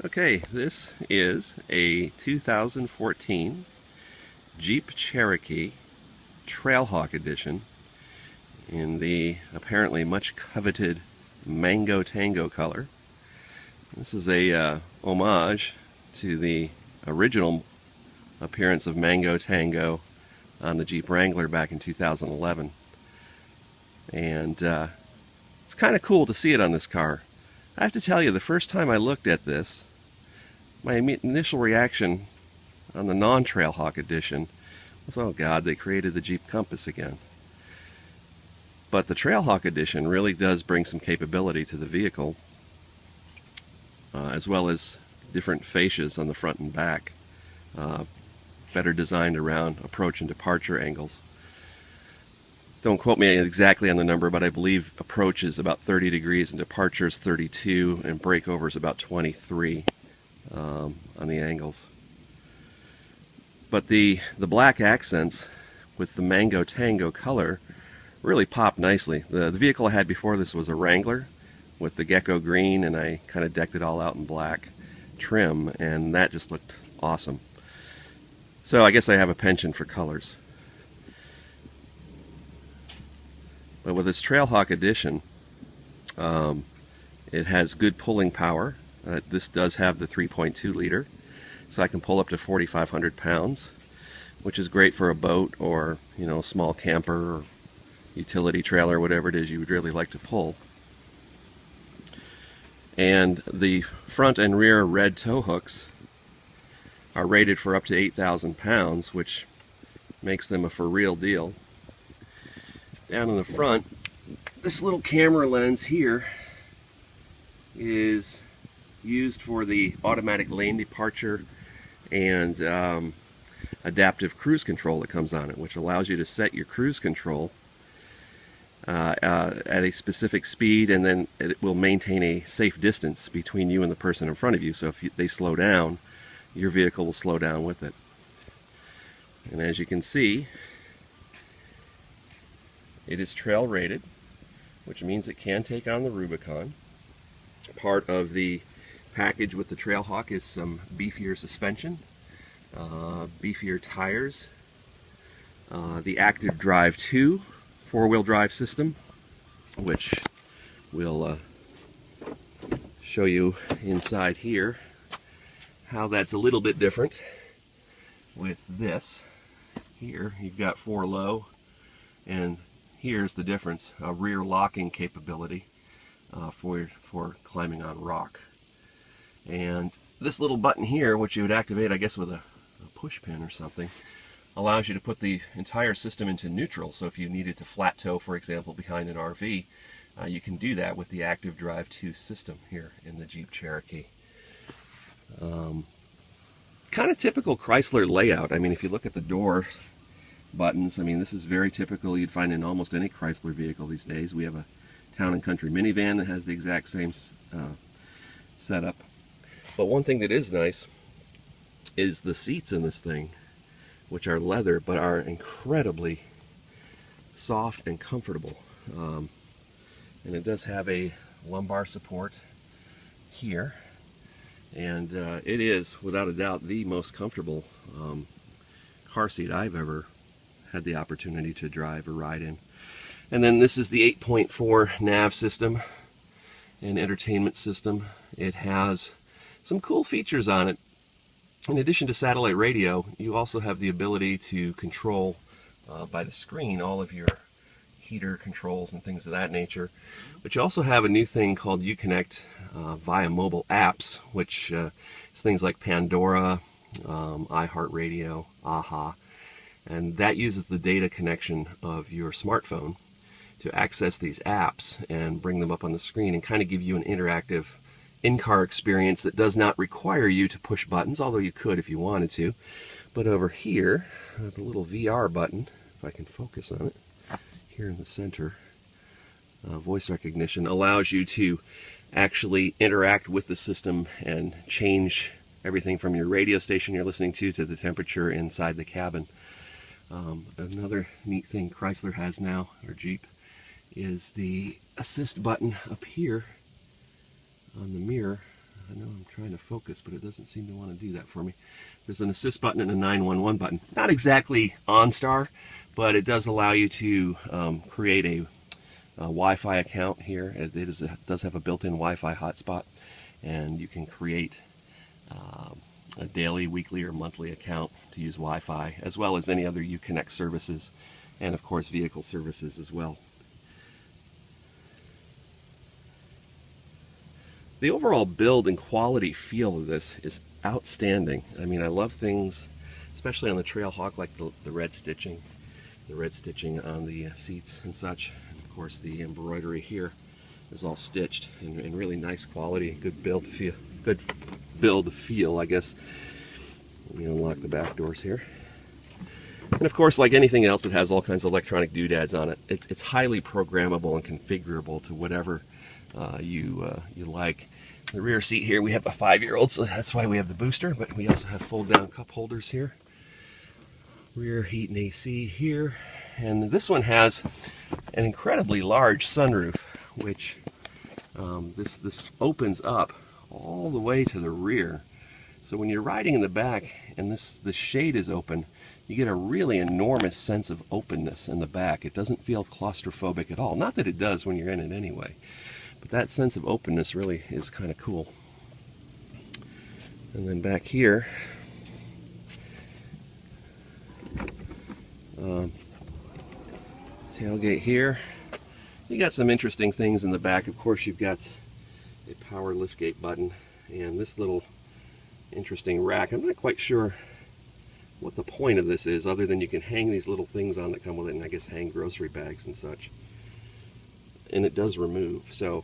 Okay, this is a 2014 Jeep Cherokee Trailhawk edition in the apparently much coveted Mango Tango color. This is a homage to the original appearance of Mango Tango on the Jeep Wrangler back in 2011. And it's kind of cool to see it on this car. I have to tell you, the first time I looked at this, my initial reaction on the non-Trailhawk edition was, oh God, they created the Jeep Compass again. But the Trailhawk edition really does bring some capability to the vehicle, as well as different fascias on the front and back, better designed around approach and departure angles. Don't quote me exactly on the number, but I believe approach is about 30 degrees and departure is 32, and breakover is about 23 on the angles. But the black accents with the Mango Tango color really pop nicely. The vehicle I had before this was a Wrangler with the gecko green, and I kind of decked it all out in black trim, and that just looked awesome. So I guess I have a penchant for colors. But with this Trailhawk edition, it has good pulling power. This does have the 3.2 liter, so I can pull up to 4,500 pounds, which is great for a boat or, you know, a small camper or utility trailer, whatever it is you would really like to pull. And the front and rear red tow hooks are rated for up to 8,000 pounds, which makes them a for real deal. Down in the front, this little camera lens here is used for the automatic lane departure and adaptive cruise control that comes on it, which allows you to set your cruise control at a specific speed, and then it will maintain a safe distance between you and the person in front of you. So if they slow down, your vehicle will slow down with it. And as you can see, it is trail rated, which means it can take on the Rubicon. Part of the package with the Trailhawk is some beefier suspension, beefier tires, the Active Drive 2 four-wheel drive system, which we'll show you inside here how that's a little bit different with this. Here you've got 4 low, and here's the difference, a rear locking capability for climbing on rock. And this little button here, which you would activate, I guess, with a push pin or something, allows you to put the entire system into neutral. So if you needed to flat tow, for example, behind an RV, you can do that with the Active Drive 2 system here in the Jeep Cherokee. Kind of typical Chrysler layout. I mean, if you look at the door buttons, I mean, this is very typical. You'd find in almost any Chrysler vehicle these days. We have a Town and Country minivan that has the exact same setup. But one thing that is nice is the seats in this thing, which are leather but are incredibly soft and comfortable. And it does have a lumbar support here, and it is without a doubt the most comfortable car seat I've ever had the opportunity to drive or ride in. And then this is the 8.4 nav system and entertainment system. It has some cool features on it. In addition to satellite radio, you also have the ability to control by the screen all of your heater controls and things of that nature. But you also have a new thing called Uconnect via mobile apps, which is things like Pandora, iHeartRadio, AHA, and that uses the data connection of your smartphone to access these apps and bring them up on the screen and kind of give you an interactive in-car experience that does not require you to push buttons, although you could if you wanted to. But over here, the little VR button, if I can focus on it, here in the center, voice recognition allows you to actually interact with the system and change everything from your radio station you're listening to the temperature inside the cabin. Another neat thing Chrysler has now, or Jeep, is the assist button up here on the mirror. I know I'm trying trying to focus, but it doesn't seem to want to do that for me. There's an assist button and a 911 button. Not exactly OnStar, but it does allow you to create a Wi-Fi account here. It does have a built-in Wi-Fi hotspot, and you can create a daily, weekly, or monthly account to use Wi-Fi, as well as any other Uconnect services, and of course vehicle services as well. The overall build and quality feel of this is outstanding. I mean, I love things, especially on the Trailhawk, like the red stitching on the seats and such. And of course, the embroidery here is all stitched in really nice quality, good build feel, I guess. Let me unlock the back doors here. And of course, like anything else, it has all kinds of electronic doodads on it. It's highly programmable and configurable to whatever you like. The rear seat here, we have a 5-year-old, so that's why we have the booster, but we also have fold-down cup holders here. Rear heat and AC here. And this one has an incredibly large sunroof, which this opens up all the way to the rear. So when you're riding in the back and the shade is open, you get a really enormous sense of openness in the back. It doesn't feel claustrophobic at all. Not that it does when you're in it anyway. But that sense of openness really is kind of cool. And then back here, tailgate here. You got some interesting things in the back. Of course, you've got a power liftgate button and this little interesting rack. I'm not quite sure what the point of this is, other than you can hang these little things on that come with it, and I guess hang grocery bags and such. And it does remove, so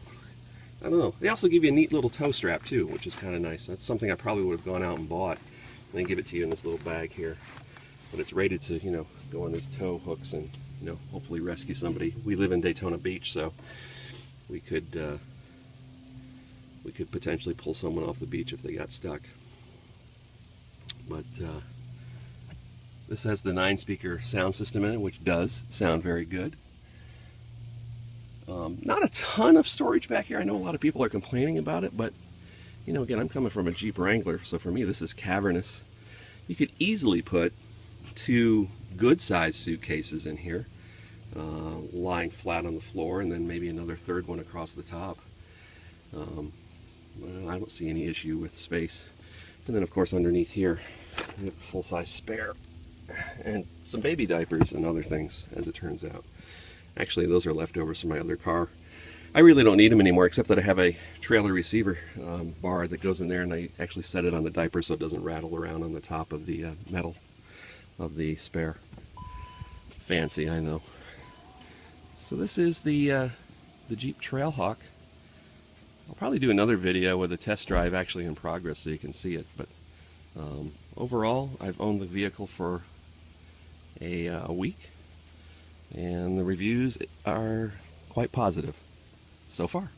I don't know. They also give you a neat little tow strap too, which is kind of nice. That's something I probably would have gone out and bought. And they give it to you in this little bag here, but it's rated to, you know, go on these tow hooks and, you know, hopefully rescue somebody. We live in Daytona Beach, so we could potentially pull someone off the beach if they got stuck. But this has the 9-speaker sound system in it, which does sound very good. Not a ton of storage back here. I know a lot of people are complaining about it, but you know, again, I'm coming from a Jeep Wrangler, so for me this is cavernous. You could easily put 2 good-sized suitcases in here, lying flat on the floor, and then maybe another third one across the top. Well, I don't see any issue with space. And then of course underneath here, we have a full-size spare and some baby diapers and other things, as it turns out. Actually, those are leftovers from my other car. I really don't need them anymore, except that I have a trailer receiver bar that goes in there, and I actually set it on the diaper so it doesn't rattle around on the top of the metal of the spare. Fancy, I know. So this is the Jeep Trailhawk. I'll probably do another video with a test drive actually in progress so you can see it. But overall, I've owned the vehicle for a week, and the reviews are quite positive so far.